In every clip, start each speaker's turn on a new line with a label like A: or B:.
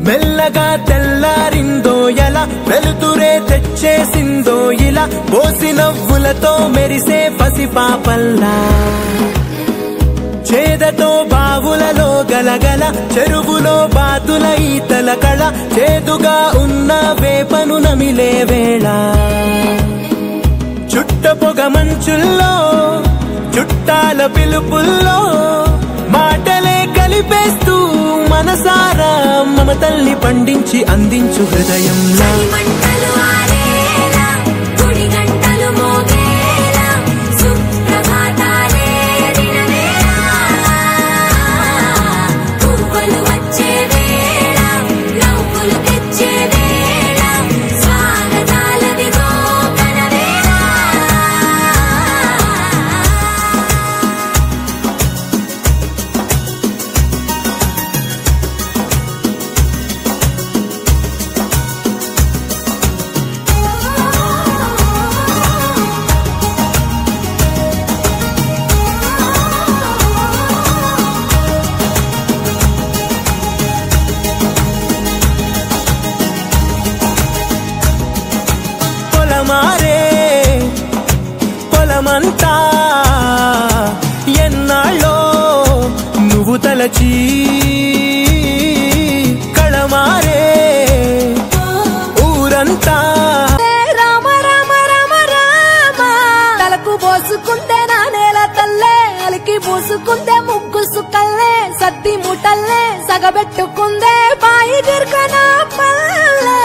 A: మెల్లగా తెల్లారిందో ఎలా వెలుతురే తెచ్చేసిందో ఇలా పోసి నవ్వులతో మెరిసే పసిపాపల్లా చేదతో బావులలో గలగల చెరువులో బాతుల ఈతల కళ చేదుగా ఉన్న వేపను నమిలే వేళ చుట్ట పొగ మంచుల్లో చుట్టాల పిలుపుల్లో మాటలే కలిపేస్తూ మనసారా మమతల్ని పండించి అందించు హృదయంలా పొలమంతా ఎన్నాళ్ళో నువ్వు తలచి కళమారే ఊరంతా
B: రామ రామ రామ రామ తలకు పోసుకుందే నా నేల తల్లే అలికి పూసుకుందే ముగ్గు సుక్కల్లే సద్ది ముటల్లే సగబెట్టుకుందే బాయి దిర్కనా పల్లె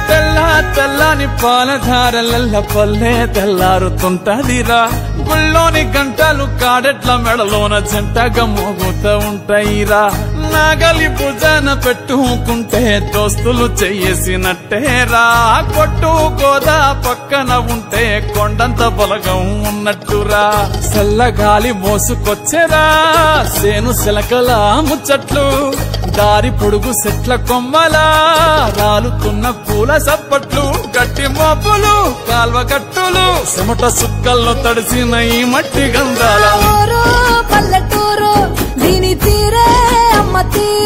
C: తెల్లా తెల్లని పాలధారలల్ల పల్లె తెల్లారుతుంటదిరా గుళ్ళోని గంటలు కాడెట్ల మెడలోన జంటగా మోగుతూ ఉంటాయిరా నాగలి భుజాన పెట్టుకుంటే దోస్తులు చెయ్యేసినట్టేరా కొట్టు గోదా పక్కన ఉంటే కొండంత బలగం ఉన్నట్టురా చల్లగాలి మోసుకొచ్చేరా సేను శిలకల ముచ్చట్లు దారి పొడుగు చెట్ల కొమ్మలా రాలుతున్న పూల సప్పట్లు గట్టి మోపులు కాల్వ గట్టులు చెమట సుక్కల్లో తడిసిన ఈ మట్టి గంధాల
B: పల్లెటూరు దీని తీరే అమ్మ తీరే